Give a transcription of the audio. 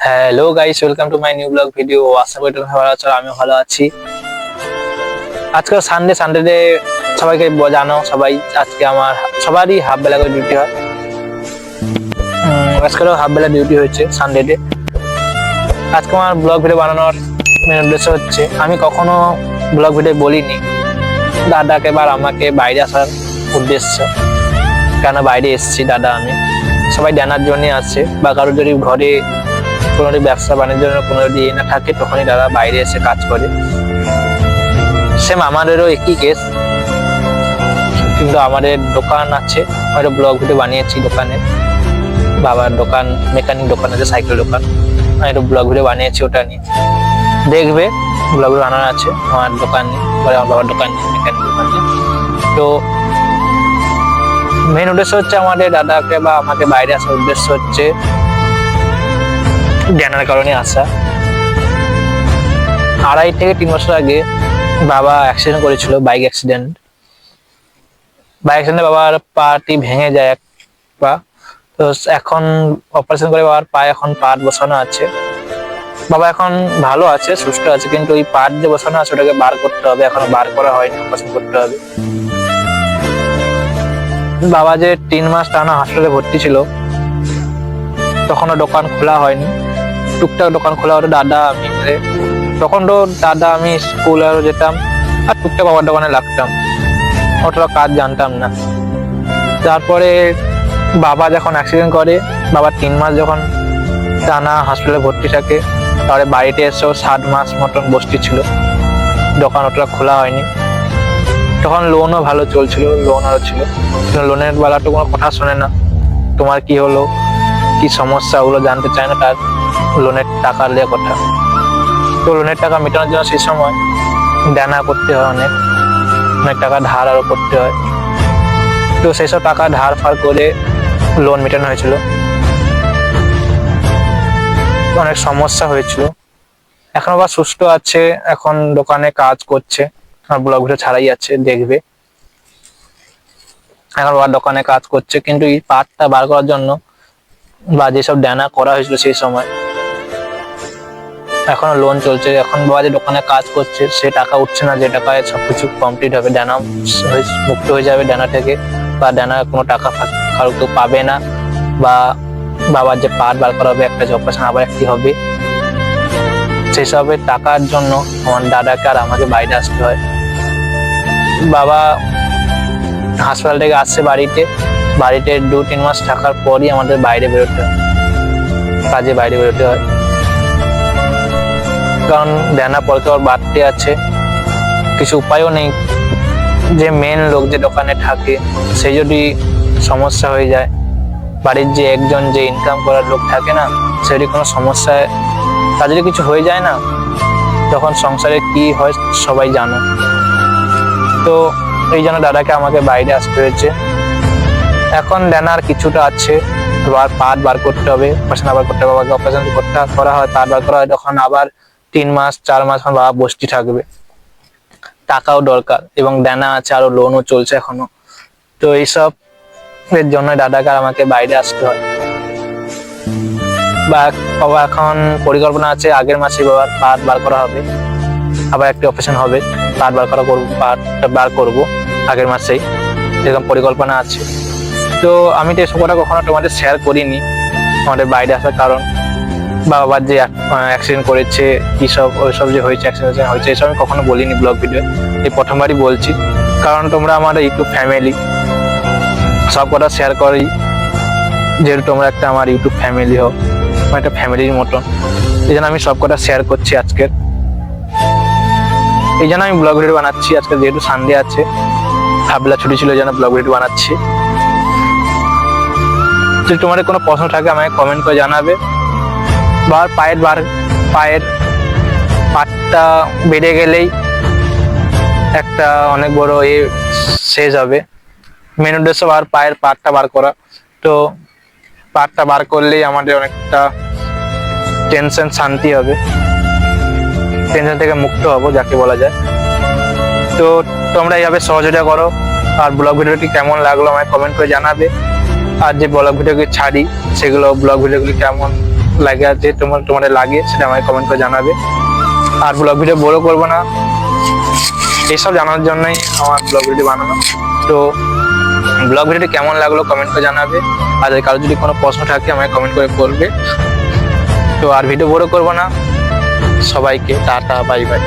Hello guys, welcome to my new vlog video. আশা করি তোমরা ভালো আছো, আমিও ভালো আছি। আজকে সানডে সবাইকে জানো সবাই, আজকে আমার সবারই হাফ বেলা করে ডিউটি হয়। আজকেও হাফ বেলা ডিউটি হয়েছে সানডে। আজকে আমার ব্লগ ভিডিও বানানোর মেন উদ্দেশ্য হচ্ছে, আমি কখনো ব্লগ ভিডিও বলিনি দাদাকে বা আমাকে বাইরে আসার উদ্দেশ্য। কেন বাইরে এসেছি দাদা আমি, সবাই জানার জন্য আসছে, বা কারোর যদি ঘরে কোনো ব্যবসা বাণিজ্যের কোনো যদি না থাকে তখনই দাদা বাইরে এসে কাজ করে। সেম আমাদেরও একই কেস, কিন্তু আমাদের দোকান আছে, আমরা ব্লগ ভিডিও বানিয়েছি দোকানে। বাবার দোকান, মেকানিক দোকান আছে, সাইকেল দোকান, আমি একটা ব্লগ ভিডিও বানিয়েছি, ওটা নিয়ে দেখবে। ব্লগ ভিডিও বানানো আছে আমার দোকান নিয়ে, আমার বাবার দোকান নিয়ে, মেকানিক দোকান নিয়ে। তো মেন উদ্দেশ্য হচ্ছে আমাদের দাদাকে বা আমাকে বাইরে আসার উদ্দেশ্য হচ্ছে জানার কারণে আসা। 2.5 থেকে 3 বছর আগে বাবা অ্যাক্সিডেন্ট করেছিল, বাইক অ্যাক্সিডেন্টে বাবার পাটি ভেঙে যায় এক পা। তো এখন অপারেশন করে বাবার পায়ে এখন পাট বসানো আছে। বাবা এখন ভালো আছে, সুস্থ আছে, কিন্তু ওই পাট যে বসানো আছে ওটাকে বার করতে হবে, এখনো বার করা হয়নি, অপারেশন করতে হবে। বাবা যে 3 মাস টানা হাসপাতালে ভর্তি ছিল, তখনও দোকান খোলা হয়নি, টুকটাক দোকান খোলা হতো দাদা আমি মিলে। তখন তো দাদা আমি স্কুলে যেতাম আর টুকটাক বাবার দোকানে লাগতাম, অতটা কাজ জানতাম না। তারপরে বাবা যখন অ্যাক্সিডেন্ট করে, বাবা 3 মাস যখন টানা হসপিটালে ভর্তি থাকে, তারপরে বাড়িতে এসেও 7 মাস মতন বসতি ছিল, দোকান অতটা খোলা হয়নি। তখন লোনও ভালো চলছিল, লোন আরো ছিল, লোনের বেলা তো কোনো কথা শোনে না, তোমার কি হলো কি সমস্যা ওগুলো জানতে চায় না, তার লোনের টাকা দেওয়ার কথা। তো লোনের টাকা মেটানোর জন্য সেই সময় দেনা করতে হয়, অনেক টাকা ধার আরো করতে হয়। তো সেই সব টাকা ধার ফার করে লোন মেটানো হয়েছিল, অনেক সমস্যা হয়েছিল। এখন আবার সুস্থ আছে, এখন দোকানে কাজ করছে, আর ব্লগ ভিডিও ছাড়াই আছে, দেখবে। এখন আবার দোকানে কাজ করছে, কিন্তু এই পাটটা বার করার জন্য বা যেসব দেনা করা হয়েছিল সেই সময়, এখনো লোন চলছে। এখন বাবা যে দোকানে কাজ করছে সে টাকা উঠছে না, যে টাকায় সবকিছু কমপ্লিট হবে, দেনা মুক্ত হয়ে যাবে দেনা থেকে, বা দেনা কোনো টাকা কারো কেউ পাবে না, বা বাবার যে পাট বার করা হবে, একটা যে অপারেশন আবার একটি হবে, সেসবের টাকার জন্য আমার দাদাকে আর আমাকে বাইরে আসতে হয়। বাবা হাসপাতাল থেকে আসছে বাড়িতে 2-3 মাস থাকার পরই আমাদের বাইরে বেরোতে হয়, কাজে বাইরে বেরোতে হয়, কারণ দেনা পরে তো আর বাড়তে আছে, কিছু উপায়ও নেই। যে মেন লোক যে দোকানে থাকে সে যদি সমস্যা হয়ে যায়, বাড়ির যে একজন যে ইনকাম করার লোক থাকে না, সে যদি কোনো সমস্যায় তার যদি কিছু হয়ে যায় না, তখন সংসারে কি হয় সবাই জানো। তো এই জন্য দাদাকে আমাকে বাইরে আসতে হয়েছে। এখন দেনার কিছুটা আছে, পাট বার করতে হবে, অপারেশন আবার করতে হবে, বাবাকে অপারেশন করা হয়, পাট বার করা হয়, তখন আবার 3 মাস 4 মাস বাবা বসতি থাকবে, টাকাও দরকার, এবং দেনা আছে, আরো লোনও চলছে এখনো। তো এইসব এর জন্য দাদাকে আমাকে বাইরে আসতে হয়। বাবা এখন পরিকল্পনা আছে, আগের মাসে বাবার পাট বার করা হবে, আবার একটি অপারেশন হবে, পাট বার করবো আগের মাসেই, এরকম পরিকল্পনা আছে। তো আমি তো এসব কথা কখনো তোমাদের শেয়ার করিনি আমাদের বাইরে আসার কারণ, বাবার যে অ্যাক্সিডেন্ট করেছে, ওইসব যে হয়েছে, অ্যাক্সিডেন্ট হয়েছে, এসব আমি কখনো বলিনি ব্লগ ভিডিও, এই প্রথমবারই বলছি। কারণ তোমরা আমার ইউটিউব ফ্যামিলি, সব কথা শেয়ার করি, যেহেতু তোমরা একটা আমার ইউটিউব ফ্যামিলি হও, একটা ফ্যামিলির মতন, এই জন্য আমি সব কথা শেয়ার করছি আজকের। এই জন্য আমি ব্লগ ভিডিও বানাচ্ছি আজকে, যেহেতু সানডে আছে, হাফবেলা ছুটি ছিল, এই জন্য ব্লগ ভিডিও বানাচ্ছি। যদি তোমাদের কোনো প্রশ্ন থাকে আমাকে কমেন্ট করে জানাবে। পায়ের পাটটা বেড়ে গেলেই একটা অনেক বড় শেষ হবে, মেন উদ্দেশ্য আর পায়ের পাটটা বার করা। তো পাটটা বার করলেই আমাদের অনেকটা টেনশন শান্তি হবে, টেনশন থেকে মুক্ত হবো যাকে বলা যায়। তো তোমরা এইভাবে সহযোগিতা করো, আর ব্লগ ভিডিওটি কেমন লাগলো আমাকে কমেন্ট করে জানাবে। আর যে ব্লগ ভিডিওগুলি ছাড়ি সেগুলো ব্লগ ভিডিওগুলি কেমন লাগে আছে, তোমাদের লাগে সেটা আমাকে কমেন্ট করে জানাবে। আর ব্লগ ভিডিও বড় করবো না, এইসব জানার জন্যই আমার ব্লগ ভিডিও বানানো। তো ব্লগ ভিডিওটি কেমন লাগলো কমেন্ট করে জানাবে, আর কারো যদি কোনো প্রশ্ন থাকে আমাকে কমেন্ট করে করবে। তো আর ভিডিও বড় করবো না, সবাইকে টাটা বাই বাই।